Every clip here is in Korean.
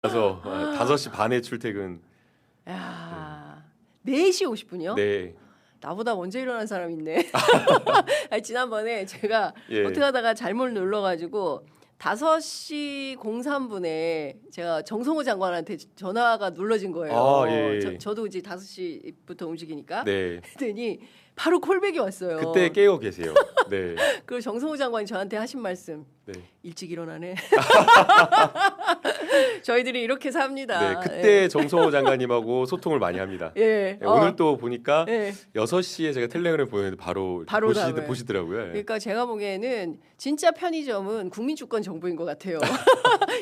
그래서 5시 반에 출퇴근. 야, 4시 50분이요? 네. 나보다 먼저 일어난 사람 있네. 아니, 지난번에 제가 예. 어떻게 하다가 잘못 눌러가지고 5시 03분에 제가 정성호 장관한테 전화가 눌러진 거예요. 아, 예. 저도 이제 5시부터 움직이니까. 네. 그랬더니 바로 콜백이 왔어요. 그때 깨어 계세요. 네. 그리고 정성호 장관이 저한테 하신 말씀. 네. 일찍 일어나네. 저희들이 이렇게 삽니다. 네. 그때 정성호 장관님하고 소통을 많이 합니다. 예. 네, 오늘 또 보니까 예. 6시에 제가 텔레그램 보냈는데 바로 답을. 보시더라고요. 예. 그러니까 제가 보기에는 진짜 편의점은 국민주권 정부인 것 같아요.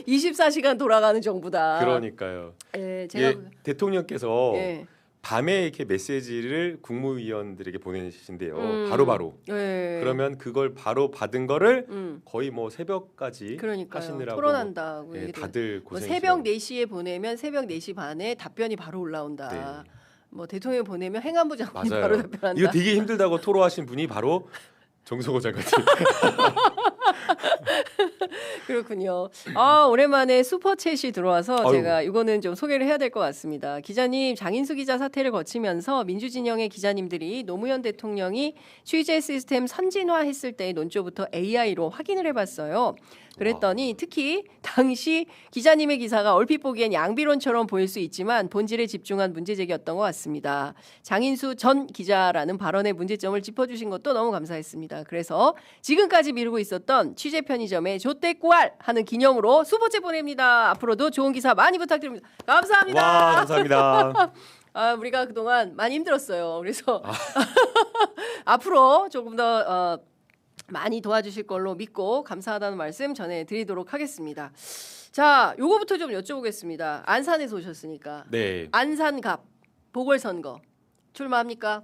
24시간 돌아가는 정부다. 그러니까요. 예, 예, 대통령께서 예. 밤에 이렇게 메시지를 국무위원들에게 보내신대요. 바로바로. 예. 그러면 그걸 바로 받은 거를 음. 거의 뭐 새벽까지 그러니까요. 하시느라고 토론한다고 예, 얘기를 다들 뭐 고생이시죠. 새벽 4시에 보내면 새벽 4시 반에 답변이 바로 올라온다. 네. 뭐 대통령이 보내면 행안부 장관이 맞아요. 바로 답변한다. 이거 되게 힘들다고 토로하신 분이 바로 정성호 장관님. 그렇군요. 아, 오랜만에 슈퍼챗이 들어와서 아유. 제가 이거는 좀 소개를 해야 될 것 같습니다. 기자님, 장인수 기자 사태를 거치면서 민주진영의 기자님들이 노무현 대통령이 취재 시스템 선진화했을 때의 논조부터 AI로 확인을 해봤어요. 그랬더니 특히 당시 기자님의 기사가 얼핏 보기엔 양비론처럼 보일 수 있지만 본질에 집중한 문제제기였던 것 같습니다. 장인수 전 기자라는 발언의 문제점을 짚어주신 것도 너무 감사했습니다. 그래서 지금까지 미루고 있었던 취재 편의점의 조떼꾸알 하는 기념으로 수보채 보냅니다. 앞으로도 좋은 기사 많이 부탁드립니다. 감사합니다. 와, 감사합니다. 아, 우리가 그동안 많이 힘들었어요. 그래서 앞으로 조금 더 많이 도와주실 걸로 믿고 감사하다는 말씀 전해드리도록 하겠습니다. 자, 요거부터 좀 여쭤보겠습니다. 안산에서 오셨으니까. 네. 안산갑 보궐선거 출마합니까?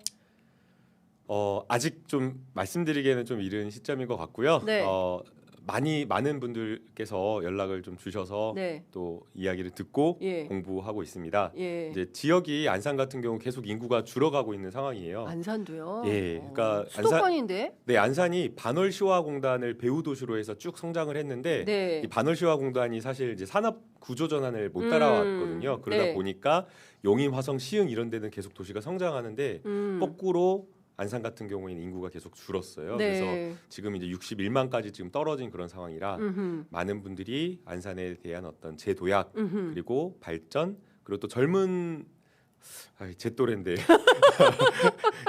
아직 좀 말씀드리기에는 좀 이른 시점인 것 같고요. 네. 많은 분들께서 연락을 좀 주셔서 네. 또 이야기를 듣고 예. 공부하고 있습니다. 예. 이제 지역이 안산 같은 경우 계속 인구가 줄어가고 있는 상황이에요. 안산도요? 예, 그러니까 수도권인데? 네, 안산이 반월시화공단을 배후 도시로 해서 쭉 성장을 했는데 네. 이 반월시화공단이 사실 이제 산업 구조 전환을 못 따라왔거든요. 그러다 네. 보니까 용인, 화성, 시흥 이런 데는 계속 도시가 성장하는데 거꾸로 안산 같은 경우에는 인구가 계속 줄었어요. 네. 그래서 지금 이제 61만까지 지금 떨어진 그런 상황이라 음흠. 많은 분들이 안산에 대한 어떤 재도약 음흠. 그리고 발전 그리고 또 젊은 제 또래인데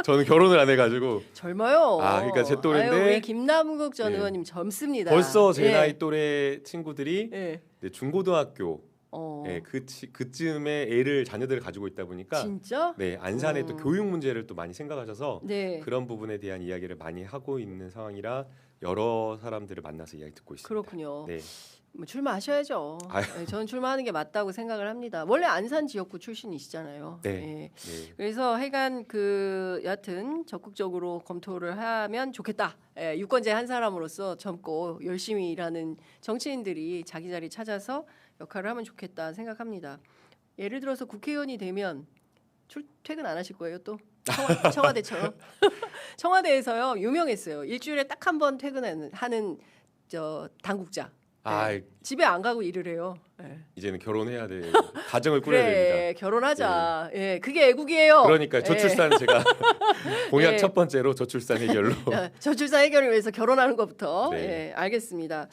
저는 결혼을 안 해가지고 젊어요. 그러니까 제 또래인데 아유, 우리 김남국 전 예. 의원님 젊습니다. 벌써 제 예. 나이 또래 친구들이 예. 이제 중고등학교 예. 그쯤에 자녀들을 가지고 있다 보니까 진짜? 네 안산의 또 교육 문제를 또 많이 생각하셔서 네. 그런 부분에 대한 이야기를 많이 하고 있는 상황이라 여러 사람들을 만나서 이야기 듣고 있습니다. 그렇군요. 네. 뭐 출마하셔야죠. 아유. 네, 저는 출마하는 게 맞다고 생각을 합니다. 원래 안산 지역구 출신이시잖아요. 네. 예. 네. 그래서 하여간 여하튼 적극적으로 검토를 하면 좋겠다. 예, 유권자 한 사람으로서 젊고 열심히 일하는 정치인들이 자기 자리 찾아서 역할을 하면 좋겠다 생각합니다. 예를 들어서 국회의원이 되면 퇴근 안 하실 거예요 또? 청와대처럼? 청와대에서요 유명했어요. 일주일에 딱 한 번 퇴근하는 당국자. 네. 집에 안 가고 일을 해요. 네. 이제는 결혼해야 돼. 가정을 꾸려야 그래, 됩니다. 결혼하자. 예, 그게 애국이에요. 그러니까 저출산 제가 공약 예. 첫 번째로 저출산 해결로. 저출산 해결을 위해서 결혼하는 것부터. 네. 예, 알겠습니다.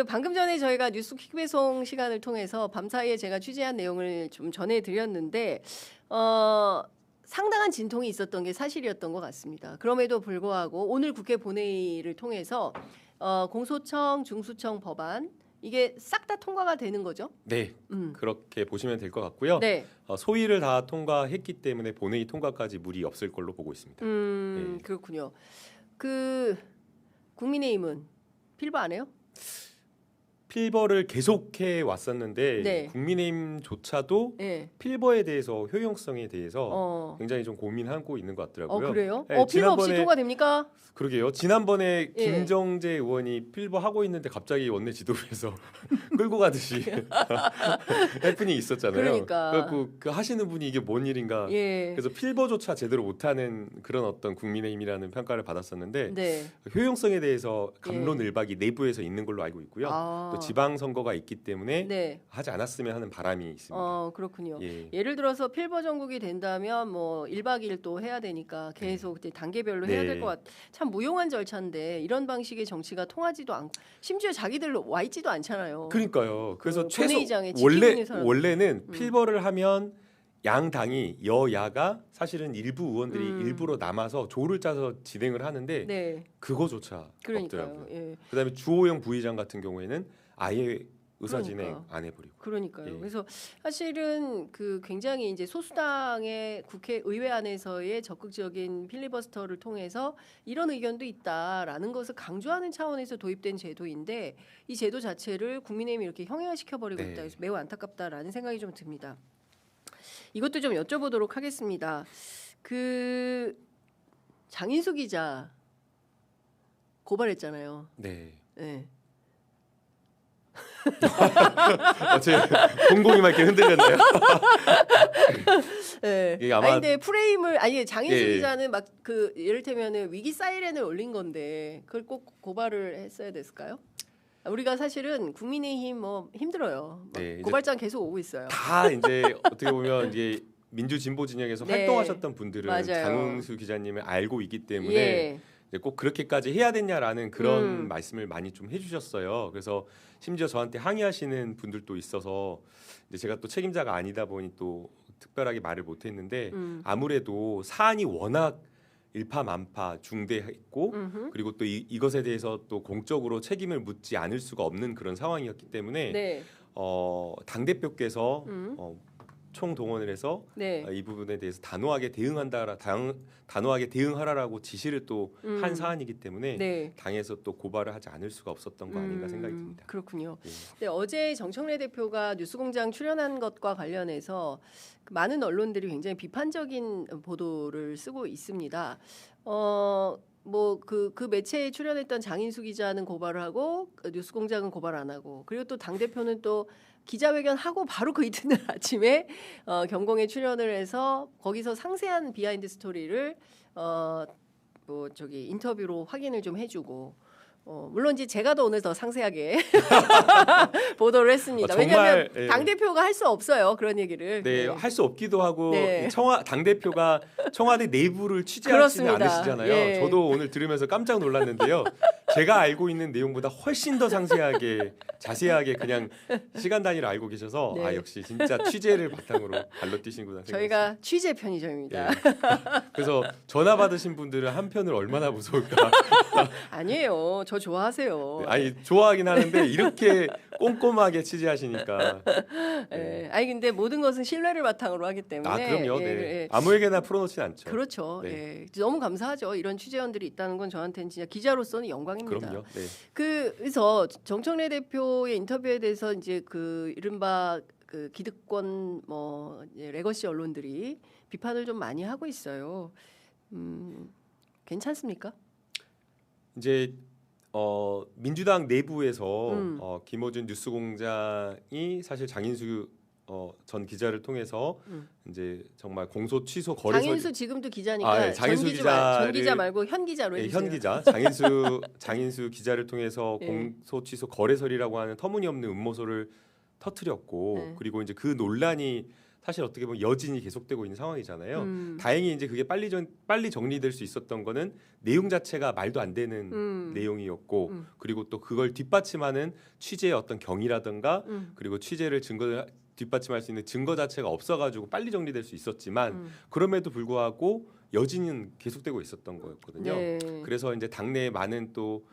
방금 전에 저희가 뉴스 퀵배송 시간을 통해서 밤사이에 제가 취재한 내용을 좀 전해드렸는데 상당한 진통이 있었던 게 사실이었던 것 같습니다. 그럼에도 불구하고 오늘 국회 본회의를 통해서 공소청, 중수청 법안 이게 싹 다 통과가 되는 거죠? 네, 그렇게 보시면 될 것 같고요. 네. 소위를 다 통과했기 때문에 본회의 통과까지 무리 없을 걸로 보고 있습니다. 네. 그렇군요. 국민의힘은 필버 안 해요? 필버를 계속해 왔었는데 네. 국민의힘조차도 네. 필버에 대해서 효용성에 대해서 굉장히 좀 고민하고 있는 것 같더라고요. 그래요? 네, 필버 없이 통과됩니까? 그러게요. 지난번에 예. 김정재 의원이 필버 하고 있는데 갑자기 원내 지도부에서 끌고 가듯이 해프닝이 있었잖아요. 그러니까. 그래갖고 그 하시는 분이 이게 뭔 일인가. 예. 그래서 필버조차 제대로 못하는 그런 어떤 국민의힘이라는 평가를 받았었는데 네. 효용성에 대해서 감론을박이 내부에서 있는 걸로 알고 있고요. 또 지방 선거가 있기 때문에 네. 하지 않았으면 하는 바람이 있습니다. 그렇군요. 예. 예를 들어서 필버 전국이 된다면 뭐 1박 2일 또 해야 되니까 계속 이제 단계별로 해야 될 네. 것 같. 참 무용한 절차인데 이런 방식의 정치가 통하지도 않고 심지어 자기들로 와 있지도 않잖아요. 그러니까요. 그래서 최소 본회의장에 지키고 있는 사람. 원래는 필버를 하면 양 당이 여야가 사실은 일부 의원들이 일부러 남아서 조를 짜서 진행을 하는데 네. 그거조차 그러니까요. 없더라고요. 예. 그다음에 주호영 부의장 같은 경우에는 아예 의사 진행 그러니까. 안 해버리고. 그러니까요. 예. 그래서 사실은 그 굉장히 이제 소수당의 국회의회 안에서의 적극적인 필리버스터를 통해서 이런 의견도 있다라는 것을 강조하는 차원에서 도입된 제도인데 이 제도 자체를 국민의힘이 이렇게 형해화시켜 버리고 네. 있다. 그래서 매우 안타깝다라는 생각이 좀 듭니다. 이것도 좀 여쭤보도록 하겠습니다. 그 장인수 기자 고발했잖아요. 네. 네. 제 공공이 막 이렇게 흔들렸나요? 네. 이게 아마- 아니 근데 프레임을 아니 장인수 예. 기자는 막 그 예를테면은 위기 사이렌을 올린 건데 그걸 꼭 고발을 했어야 됐을까요? 우리가 사실은 국민의힘 뭐 힘들어요. 막 네, 이제 고발장 계속 오고 있어요. 다 이제 어떻게 보면 이제 민주 진보 진영에서 네. 활동하셨던 분들은 맞아요. 장은수 기자님을 알고 있기 때문에 예. 이제 꼭 그렇게까지 해야 됐냐라는 그런 음. 말씀을 많이 좀 해주셨어요. 그래서 심지어 저한테 항의하시는 분들도 있어서 이제 제가 또 책임자가 아니다 보니 또 특별하게 말을 못했는데 아무래도 사안이 워낙 일파만파 중대했고 음흠. 그리고 또 이것에 대해서 또 공적으로 책임을 묻지 않을 수가 없는 그런 상황이었기 때문에 네. 당 대표께서 음. 총동원을 해서 네. 이 부분에 대해서 단호하게 대응하라라고 지시를 또 한 사안이기 때문에 네. 당에서 또 고발을 하지 않을 수가 없었던 거 아닌가 생각이 듭니다. 그렇군요. 예. 네, 어제 정청래 대표가 뉴스공장 출연한 것과 관련해서 그 많은 언론들이 굉장히 비판적인 보도를 쓰고 있습니다. 뭐 그 매체에 출연했던 장인수 기자는 고발을 하고 뉴스공장은 고발 안 하고 그리고 또 당 대표는 또 기자회견 하고 바로 그 이튿날 아침에 경공에 출연을 해서 거기서 상세한 비하인드 스토리를 뭐 저기 인터뷰로 확인을 좀 해주고 물론 이제 제가 더 오늘 더 상세하게 보도를 했습니다. 정말, 왜냐하면 예. 당 대표가 할 수 없어요 그런 얘기를. 네, 할 수 없기도 하고 네. 당 대표가 청와대 내부를 취재하지 그렇습니다. 않으시잖아요. 예. 저도 오늘 들으면서 깜짝 놀랐는데요. 제가 알고 있는 내용보다 훨씬 더 상세하게 자세하게 그냥 시간 단위로 알고 계셔서 네. 역시 진짜 취재를 바탕으로 발로 뛰신구나 생각했어요. 저희가 취재 편의점입니다. 예. 그래서 전화 받으신 분들은 한편으로 얼마나 무서울까. 아니에요. 저 좋아하세요. 네, 아니 좋아하긴 하는데 이렇게 꼼꼼하게 취재하시니까. 예. 아니 근데 모든 것은 신뢰를 바탕으로 하기 때문에. 그럼요. 예, 네. 예. 아무에게나 풀어놓진 않죠. 그렇죠. 네. 예. 너무 감사하죠. 이런 취재원들이 있다는 건 저한테는 진짜 기자로서는 영광입니다. 그럼요. 네. 그래서 정청래 대표의 인터뷰에 대해서 이제 그 이른바 그 기득권 뭐 레거시 언론들이 비판을 좀 많이 하고 있어요. 괜찮습니까? 이제 민주당 내부에서 음. 김어준 뉴스공장이 사실 장인수 전 기자를 통해서 이제 정말 공소 취소 거래서 장인수 지금도 기자니까 예, 장인수 전 기자를 기자 말고 현 기자로 예, 해주세요. 현 기자 장인수 기자를 통해서 예. 공소 취소 거래설이라고 하는 터무니없는 음모설을 터뜨렸고 네. 그리고 이제 그 논란이 사실 어떻게 보면 여진이 계속되고 있는 상황이잖아요. 다행히 이제 그게 빨리 정리될 수 있었던 거는 내용 자체가 말도 안 되는 내용이었고 그리고 또 그걸 뒷받침하는 취재의 어떤 경위라든가 그리고 취재를 증거를 뒷받침할 수 있는 증거 자체가 없어가지고 빨리 정리될 수 있었지만 그럼에도 불구하고 여진은 계속되고 있었던 거였거든요. 네. 그래서 이제 당내에 많은 또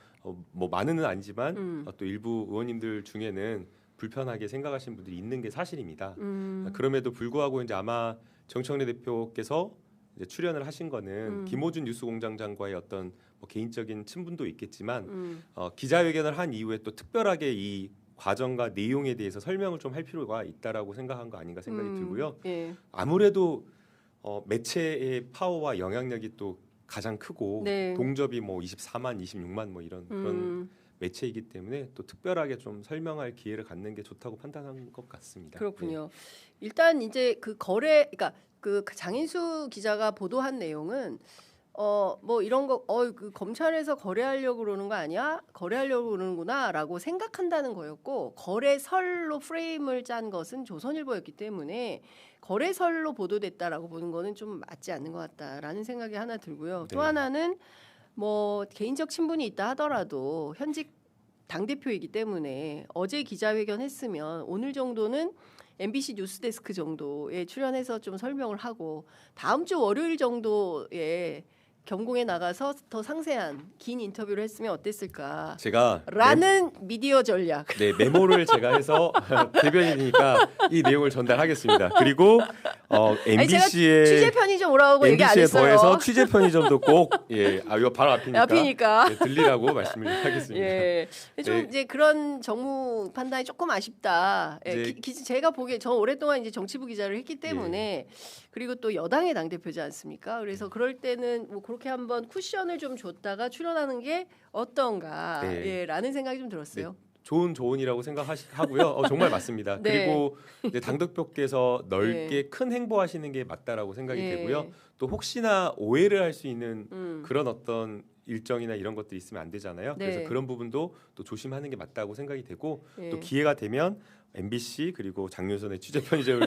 뭐 많은은 아니지만 또 일부 의원님들 중에는 불편하게 생각하시는 분들이 있는 게 사실입니다. 그럼에도 불구하고 이제 아마 정청래 대표께서 이제 출연을 하신 거는 김어준 뉴스공장장과의 어떤 뭐 개인적인 친분도 있겠지만 기자회견을 한 이후에 또 특별하게 이 과정과 내용에 대해서 설명을 좀 할 필요가 있다라고 생각한 거 아닌가 생각이 들고요. 예. 아무래도 매체의 파워와 영향력이 또 가장 크고 네. 동접이 뭐 24만, 26만 뭐 이런 그런 매체이기 때문에 또 특별하게 좀 설명할 기회를 갖는 게 좋다고 판단한 것 같습니다. 그렇군요. 일단 이제 그 그러니까 그 장인수 기자가 보도한 내용은 뭐 이런 거, 그 검찰에서 거래하려고 그러는 거 아니야? 거래하려고 그러는구나라고 생각한다는 거였고, 거래설로 프레임을 짠 것은 조선일보였기 때문에 거래설로 보도됐다라고 보는 거는 좀 맞지 않는 것 같다라는 생각이 하나 들고요. 또 네. 하나는 뭐 개인적 친분이 있다 하더라도 현직 당대표이기 때문에 어제 기자회견 했으면 오늘 정도는 MBC 뉴스데스크 정도에 출연해서 좀 설명을 하고 다음 주 월요일 정도에 경공에 나가서 더 상세한 긴 인터뷰를 했으면 어땠을까? 제가 라는 미디어 전략. 메모를 제가 해서 대변인이니까 이 내용을 전달하겠습니다. 그리고 아니, 제가 MBC에 취재 편의점 오라고 얘기 안 했어요. 더해서 취재 편의점도 꼭 이거 바로 앞이니까, 들리라고 말씀을 하겠습니다. 예, 좀 이제 그런 정무 판단이 조금 아쉽다. 예, 제가 보기에 저 오랫동안 이제 정치부 기자를 했기 때문에 그리고 또 여당의 당 대표지 않습니까? 그래서 그럴 때는 뭐 그렇게 한번 쿠션을 좀 줬다가 출연하는 게 어떤가, 라는 생각이 좀 들었어요. 좋은 조언이라고 생각하고요. 정말 맞습니다. 네. 그리고 당대표께서 넓게 큰 행보하시는 게 맞다라고 생각이 되고요. 또 혹시나 오해를 할 수 있는 그런 어떤 일정이나 이런 것들이 있으면 안 되잖아요. 네. 그래서 그런 부분도 또 조심하는 게 맞다고 생각이 되고 또 기회가 되면 MBC 그리고 장윤선의 취재 편의점을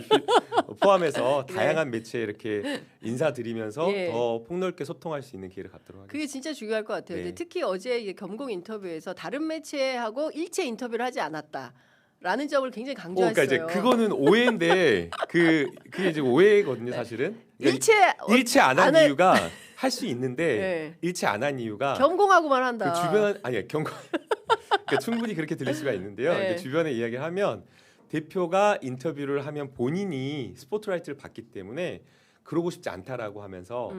포함해서 다양한 매체에 이렇게 인사드리면서 더 폭넓게 소통할 수 있는 기회를 갖도록 하겠습니다. 그게 진짜 중요할 것 같아요. 근데 특히 어제 겸공 인터뷰에서 다른 매체하고 일체 인터뷰를 하지 않았다라는 점을 굉장히 강조했어요. 그러니까 이제 그거는 오해인데 그게 이제 오해거든요, 사실은. 그러니까 일체 안 한 이유가 할 수 있는데 일체 안 한 이유가 경공하고만 한다. 그 주변 경공 그러니까 충분히 그렇게 들릴 수가 있는데요. 이제 주변에 이야기를 하면 대표가 인터뷰를 하면 본인이 스포트라이트를 받기 때문에 그러고 싶지 않다라고 하면서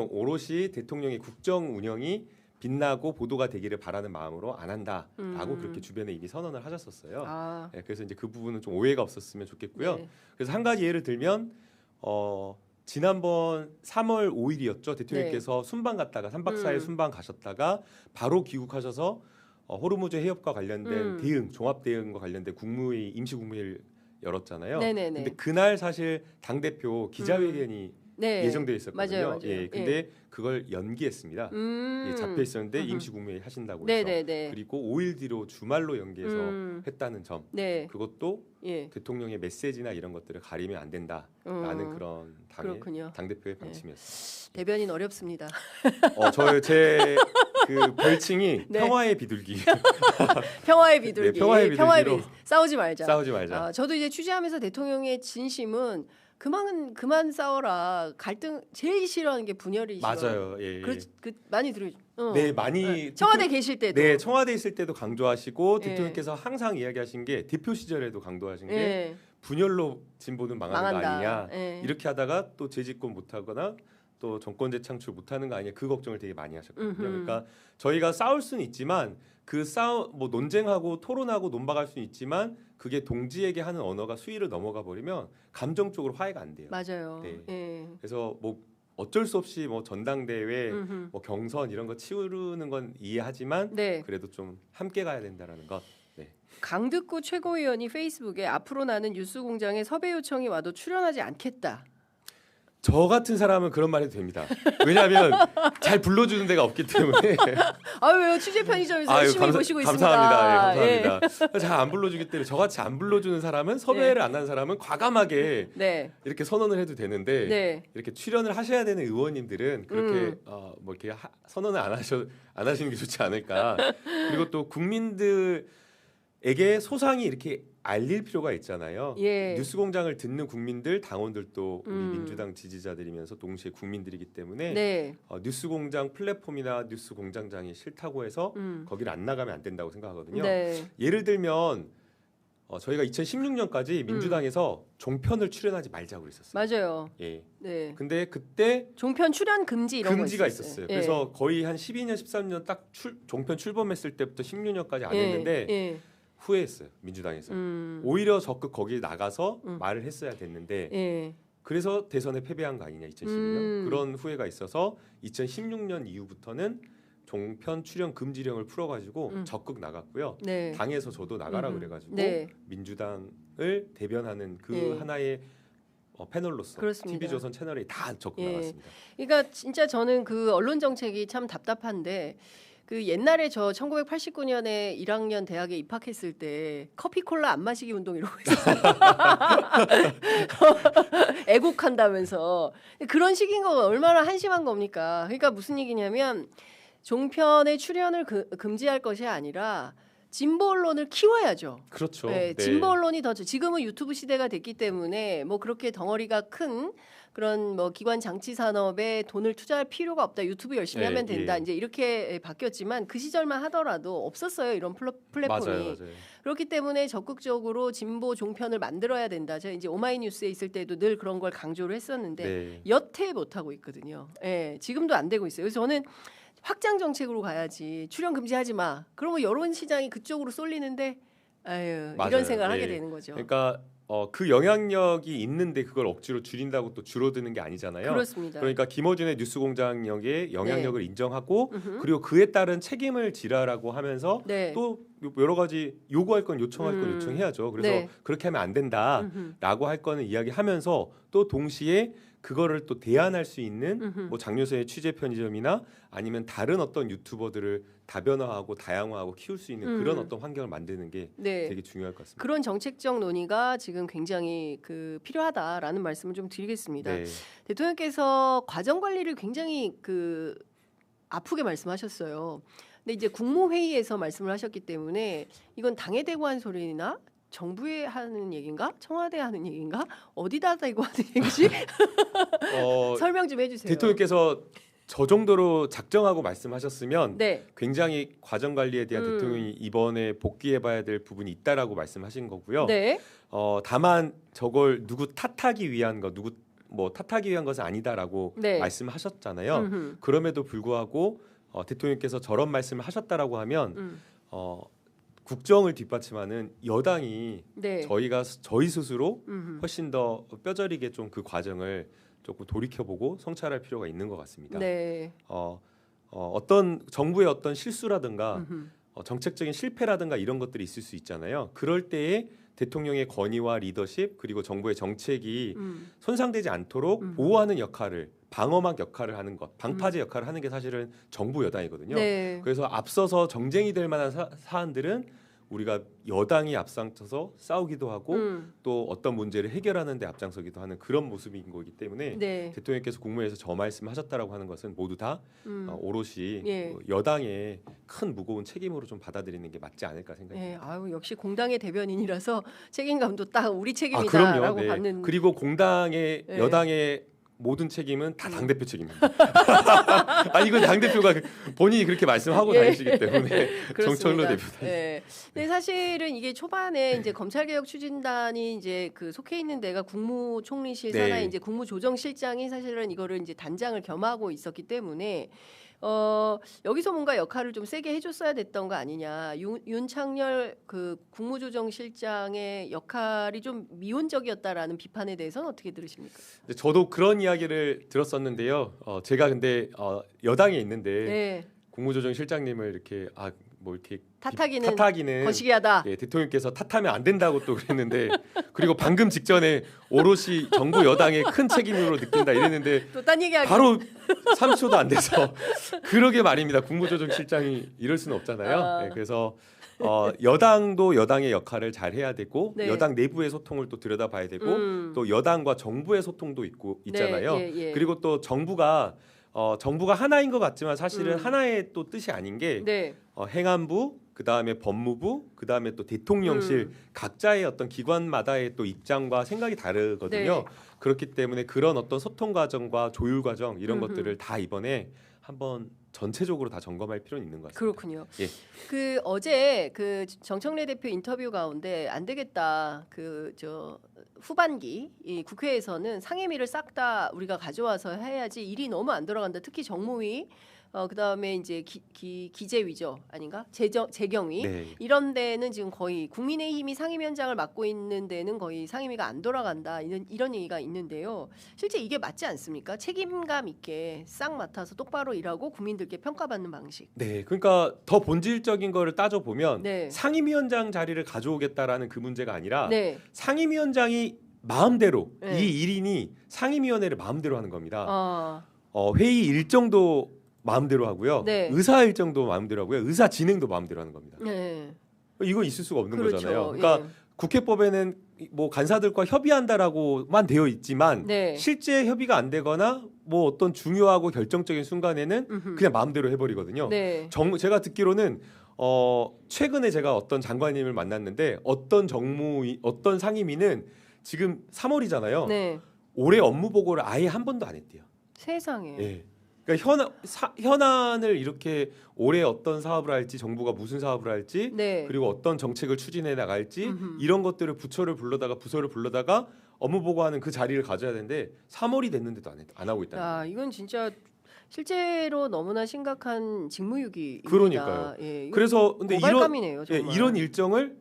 오롯이 대통령의 국정 운영이 빛나고 보도가 되기를 바라는 마음으로 안 한다라고 그렇게 주변에 이미 선언을 하셨었어요. 그래서 이제 그 부분은 좀 오해가 없었으면 좋겠고요. 그래서 한 가지 예를 들면 지난번 3월 5일이었죠. 대통령께서 순방 갔다가 3박 4일 순방 가셨다가 바로 귀국하셔서 호르무즈 해협과 관련된 대응, 종합 대응과 관련된 국무회의, 임시 국무회의를 열었잖아요. 근데 그날 사실 당 대표 기자회견이 예정돼 있었거든요. 맞아요. 근데 그걸 연기했습니다. 잡혀 있었는데 임시 국무회의 하신다고 해서 그리고 5일 뒤로 주말로 연기해서 했다는 점. 그것도 대통령의 메시지나 이런 것들을 가리면 안 된다라는 그런 당 대표의 방침이었습니다. 대변인 어렵습니다. 제 그 별칭이 평화의 비둘기. 평화의 비둘기. 평화의 비둘기로 싸우지 말자. 저도 이제 취재하면서 대통령의 진심은 그만 싸워라. 갈등 제일 싫어하는 게 분열이죠. 맞아요. 많이 들으죠. 많이 청와대 계실 때도. 청와대 있을 때도 강조하시고 대통령께서 항상 이야기하신 게 대표 시절에도 강조하신 게 분열로 진보는 망하는 거 아니냐. 이렇게 하다가 또 재집권 못하거나 또 정권 재창출 못하는 거 아니냐 그 걱정을 되게 많이 하셨거든요. 그러니까 저희가 싸울 수는 있지만 뭐 논쟁하고 토론하고 논박할 수는 있지만 그게 동지에게 하는 언어가 수위를 넘어가 버리면 감정적으로 화해가 안 돼요. 맞아요. 그래서 뭐 어쩔 수 없이 뭐 전당대회, 뭐 경선 이런 거 치우는 건 이해하지만 그래도 좀 함께 가야 된다라는 것. 강득구 최고위원이 페이스북에 앞으로 나는 뉴스공장에 섭외 요청이 와도 출연하지 않겠다. 저 같은 사람은 그런 말 해도 됩니다. 왜냐하면 잘 불러주는 데가 없기 때문에. 왜요? 취재 편의점에서 열심히 보시고 있습니다. 감사합니다. 잘 안 불러주기 때문에 저같이 안 불러주는 사람은 섭외를 안 한 사람은 과감하게 이렇게 선언을 해도 되는데 이렇게 출연을 하셔야 되는 의원님들은 그렇게 뭐 이렇게 선언을 안 하시는 게 좋지 않을까. 그리고 또 국민들에게 소상히 이렇게 알릴 필요가 있잖아요. 뉴스공장을 듣는 국민들, 당원들도 우리 민주당 지지자들이면서 동시에 국민들이기 때문에 뉴스공장 플랫폼이나 뉴스공장장이 싫다고 해서 거기를 안 나가면 안 된다고 생각하거든요. 예를 들면 저희가 2016년까지 민주당에서 종편을 출연하지 말자고 그랬었어요. 맞아요. 근데 그때 종편 출연 금지 이런 금지가 있었어요. 그래서 거의 한 12년, 13년 딱 종편 출범했을 때부터 16년까지 안 했는데 후회했어요. 민주당에서. 오히려 적극 거기에 나가서 말을 했어야 됐는데 그래서 대선에 패배한 거 아니냐 2012년. 그런 후회가 있어서 2016년 이후부터는 종편 출연 금지령을 풀어가지고 적극 나갔고요. 당에서 저도 나가라 그래가지고 민주당을 대변하는 그 하나의 패널로서 그렇습니다. TV조선 채널에 다 적고 예. 나왔습니다. 그러니까 진짜 저는 그 언론 정책이 참 답답한데 그 옛날에 저 1989년에 1학년 대학에 입학했을 때 커피 콜라 안 마시기 운동 이러고 있었어요. 애국한다면서 그런 식인 거 얼마나 한심한 겁니까? 그러니까 무슨 얘기냐면 종편의 출연을 금지할 것이 아니라 진보 언론을 키워야죠. 그렇죠. 네, 네. 진보 언론이 더 지금은 유튜브 시대가 됐기 때문에 뭐 그렇게 덩어리가 큰 그런 뭐 기관 장치 산업에 돈을 투자할 필요가 없다. 유튜브 열심히 네, 하면 된다. 예. 이제 이렇게 바뀌었지만 그 시절만 하더라도 없었어요. 이런 플랫폼이. 맞아요. 그렇기 때문에 적극적으로 진보 종편을 만들어야 된다. 제가 이제 오마이뉴스에 있을 때도 늘 그런 걸 강조를 했었는데 네. 여태 못 하고 있거든요. 예, 지금도 안 되고 있어요. 그래서 저는 확장 정책으로 가야지. 출연 금지하지 마. 그러면 여론 시장이 그쪽으로 쏠리는데 아유, 맞아요. 이런 생각을 예. 하게 되는 거죠. 그러니까 그 영향력이 있는데 그걸 억지로 줄인다고 또 줄어드는 게 아니잖아요. 그렇습니다. 그러니까 김어준의 뉴스공장역의 영향력을 인정하고 음흠. 그리고 그에 따른 책임을 지라라고 하면서 네. 또 여러 가지 요구할 건 요청할 건 요청해야죠. 그래서 네. 그렇게 하면 안 음흠. 된다라고 할 거는 이야기하면서 또 동시에 그거를 또 대안할 수 있는 음흠. 뭐 장효세의 취재 편의점이나 아니면 다른 어떤 유튜버들을 다변화하고 다양화하고 키울 수 있는 그런 어떤 환경을 만드는 게 네. 되게 중요할 것 같습니다. 그런 정책적 논의가 지금 굉장히 필요하다라는 말씀을 좀 드리겠습니다. 네. 대통령께서 과정 관리를 굉장히 아프게 말씀하셨어요. 근데 이제 국무회의에서 말씀을 하셨기 때문에 이건 당에 대고 한 소리나 정부에 하는 얘기인가? 청와대에 하는 얘기인가? 어디다 대고 하는 얘기지? 설명 좀 해주세요. 대통령께서 저 정도로 작정하고 말씀하셨으면 네. 굉장히 과정 관리에 대한 대통령이 이번에 복귀해봐야 될 부분이 있다라고 말씀하신 거고요. 네. 다만 저걸 누구 탓하기 위한 거, 누구 뭐 탓하기 위한 것은 아니다라고 네. 말씀하셨잖아요. 음흠. 그럼에도 불구하고 대통령께서 저런 말씀을 하셨다라고 하면 국정을 뒷받침하는 여당이 네. 저희 스스로 음흠. 훨씬 더 뼈저리게 좀 그 과정을 조금 돌이켜보고 성찰할 필요가 있는 것 같습니다. 네. 어떤 정부의 어떤 실수라든가 음흠. 정책적인 실패라든가 이런 것들이 있을 수 있잖아요. 그럴 때에 대통령의 권위와 리더십 그리고 정부의 정책이 손상되지 않도록 보호하는 역할을 방어막 역할을 하는 것, 방파제 역할을 하는 게 사실은 정부 여당이거든요. 네. 그래서 앞서서 정쟁이 될 만한 사안들은 우리가 여당이 앞장서서 싸우기도 하고 또 어떤 문제를 해결하는 데 앞장서기도 하는 그런 모습인 거기 때문에 네. 대통령께서 국무회의에서 저 말씀하셨다라고 하는 것은 모두 다 오롯이 예. 여당의 큰 무거운 책임으로 좀 받아들이는 게 맞지 않을까 생각합니다. 네. 아유, 역시 공당의 대변인이라서 책임감도 딱 우리 그럼요. 책임이다라고 네. 받는. 그리고 공당의 네. 여당의 모든 책임은 다 당대표 책임입니다. 이건 당대표가 본인이 그렇게 말씀하고 예. 다니시기 때문에 정철로 그렇습니다. 대표다. 네. 근데 사실은 이게 초반에 이제 검찰개혁 추진단이 이제 속해 있는 데가 국무총리실 네. 산하에 이제 국무조정실장이 사실은 이거를 이제 단장을 겸하고 있었기 때문에 여기서 뭔가 역할을 좀 세게 해줬어야 됐던 거 아니냐. 윤창열 국무조정실장의 역할이 좀 미온적이었다라는 비판에 대해서는 어떻게 들으십니까? 저도 그런 이야기를 들었었는데요. 제가 근데 여당에 있는데 네. 국무조정실장님을 이렇게 뭐 이렇게 탓하기는 거시기하다. 예, 대통령께서 탓하면 안 된다고 또 그랬는데 그리고 방금 직전에 오롯이 정부 여당의 큰 책임으로 느낀다 이랬는데 또 딴 얘기하기. 바로 3초도 안 돼서 그러게 말입니다. 국무조정실장이 이럴 수는 없잖아요. 예, 그래서 여당도 여당의 역할을 잘 해야 되고 네. 여당 내부의 소통을 또 들여다봐야 되고 또 여당과 정부의 소통도 있잖아요. 네, 예. 그리고 또 정부가 하나인 것 같지만 사실은 하나의 또 뜻이 아닌 게 네. 행안부 그다음에 법무부 그다음에 또 대통령실 각자의 어떤 기관마다의 또 입장과 생각이 다르거든요. 네. 그렇기 때문에 그런 어떤 소통 과정과 조율 과정 이런 것들을 다 이번에 한번 전체적으로 다 점검할 필요는 있는 것 같습니다. 그렇군요. 예. 어제 정청래 대표 인터뷰 가운데 안 되겠다. 후반기 이 국회에서는 상임위를 싹 다 우리가 가져와서 해야지 일이 너무 안 돌아간다. 특히 정무위 그다음에 이제 기재위죠. 아닌가? 재경위. 네. 이런 데는 지금 거의 국민의힘이 상임위원장을 맡고 있는 데는 거의 상임위가 안 돌아간다. 이런 얘기가 있는데요. 실제 이게 맞지 않습니까? 책임감 있게 싹 맡아서 똑바로 일하고 국민들께 평가받는 방식. 네, 그러니까 더 본질적인 거를 따져 보면 네. 상임위원장 자리를 가져오겠다라는 그 문제가 아니라 네. 상임위원장이 마음대로 네. 이 1인이 상임위원회를 마음대로 하는 겁니다. 아, 회의 일정도 마음대로 하고요. 네. 의사 일정도 마음대로 하고요. 의사 진행도 마음대로 하는 겁니다. 네. 이거 있을 수가 없는 그렇죠. 거잖아요. 그러니까 예. 국회법에는 뭐 간사들과 협의한다라고만 되어 있지만 네. 실제 협의가 안 되거나 뭐 어떤 중요하고 결정적인 순간에는 음흠. 그냥 마음대로 해버리거든요. 네. 제가 듣기로는 최근에 제가 어떤 장관님을 만났는데 어떤 상임위는 지금 3월이잖아요. 네. 올해 업무 보고를 아예 한 번도 안 했대요. 세상에. 예. 그러니까 현안을 이렇게 올해 어떤 사업을 할지 정부가 무슨 사업을 할지 네. 그리고 어떤 정책을 추진해 나갈지 음흠. 이런 것들을 부서를 불러다가 업무 보고하는 그 자리를 가져야 되는데 3월이 됐는데도 안 하고 있다는 거예요. 아, 이건 진짜 실제로 너무나 심각한 직무유기입니다. 그러니까요. 예, 이건 그래서 근데 고발감이네요, 예, 정말. 이런 일정을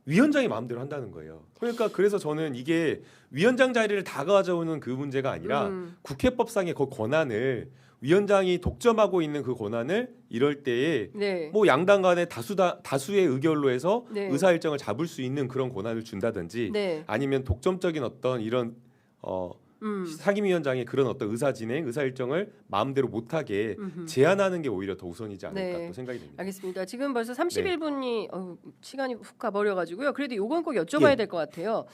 위원장이 마음대로 한다는 거예요. 그러니까 그래서 저는 이게 위원장 자리를 다 가져오는 그 문제가 아니라 국회법상의 그 권한을 위원장이 독점하고 있는 그 권한을 이럴 때에 네. 뭐 양당 간에 다수의 의결로 해서 네. 의사 일정을 잡을 수 있는 그런 권한을 준다든지 네. 아니면 독점적인 어떤 이런 상임위원장의 그런 어떤 의사 진행, 의사 일정을 마음대로 못하게 제한하는 게 오히려 더 우선이지 않을까 네. 또 생각이 됩니다. 알겠습니다. 지금 벌써 31분이 시간이 훅 가버려가지고요. 그래도 요건 꼭 여쭤봐야 예. 될 것 같아요.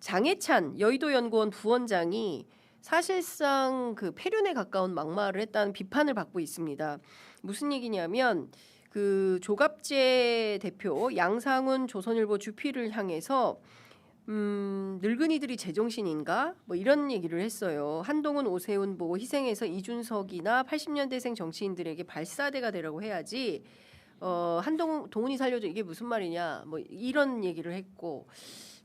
장해찬 여의도연구원 부원장이 사실상 그 폐륜에 가까운 막말을 했다는 비판을 받고 있습니다. 무슨 얘기냐면 그 조갑재 대표 양상훈 조선일보 주필을 향해서 늙은이들이 제정신인가? 뭐 이런 얘기를 했어요. 한동훈, 오세훈 보고 희생해서 이준석이나 80년대생 정치인들에게 발사대가 되라고 해야지. 동훈이 살려줘 이게 무슨 말이냐? 뭐 이런 얘기를 했고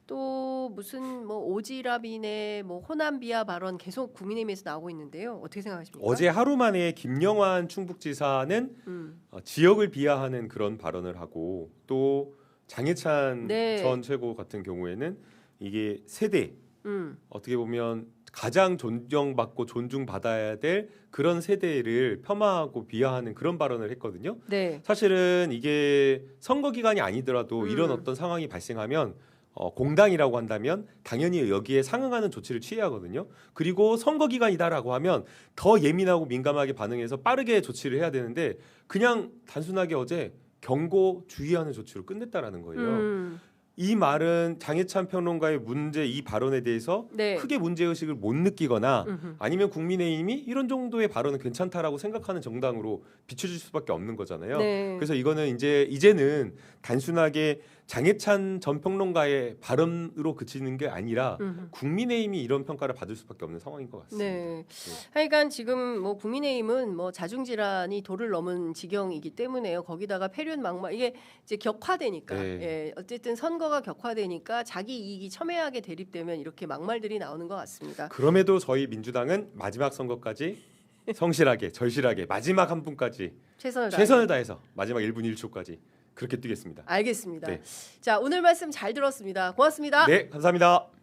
또 무슨 뭐 오지랖이네 뭐 호남비하 발언 계속 국민의힘에서 나오고 있는데요. 어떻게 생각하십니까? 어제 하루 만에 김영환 충북지사는 지역을 비하하는 그런 발언을 하고 또 장해찬 네. 전 최고 같은 경우에는 이게 세대 어떻게 보면 가장 존경받고 존중받아야 될 그런 세대를 폄하하고 비하하는 그런 발언을 했거든요. 네. 사실은 이게 선거 기간이 아니더라도 이런 어떤 상황이 발생하면 공당이라고 한다면 당연히 여기에 상응하는 조치를 취해야 하거든요. 그리고 선거 기간이다라고 하면 더 예민하고 민감하게 반응해서 빠르게 조치를 해야 되는데 그냥 단순하게 어제 경고 주의하는 조치로 끝냈다라는 거예요. 이 말은 장해찬 평론가의 이 발언에 대해서 네. 크게 문제의식을 못 느끼거나 아니면 국민의힘이 이런 정도의 발언은 괜찮다라고 생각하는 정당으로 비춰질 수밖에 없는 거잖아요. 네. 그래서 이거는 이제는 단순하게 장해찬 전 평론가의 발언으로 그치는 게 아니라 국민의힘이 이런 평가를 받을 수밖에 없는 상황인 것 같습니다. 네. 하여간 지금 뭐 국민의힘은 뭐 자중질환이 도를 넘은 지경이기 때문에요. 거기다가 폐륜 막말 이게 이제 격화되니까, 네. 예, 어쨌든 선거가 격화되니까 자기 이익이 첨예하게 대립되면 이렇게 막말들이 나오는 것 같습니다. 그럼에도 저희 민주당은 마지막 선거까지 성실하게 절실하게 마지막 한 분까지 최선을 다해서 마지막 1분 1초까지 그렇게 뛰겠습니다. 알겠습니다. 네. 자, 오늘 말씀 잘 들었습니다. 고맙습니다. 네, 감사합니다.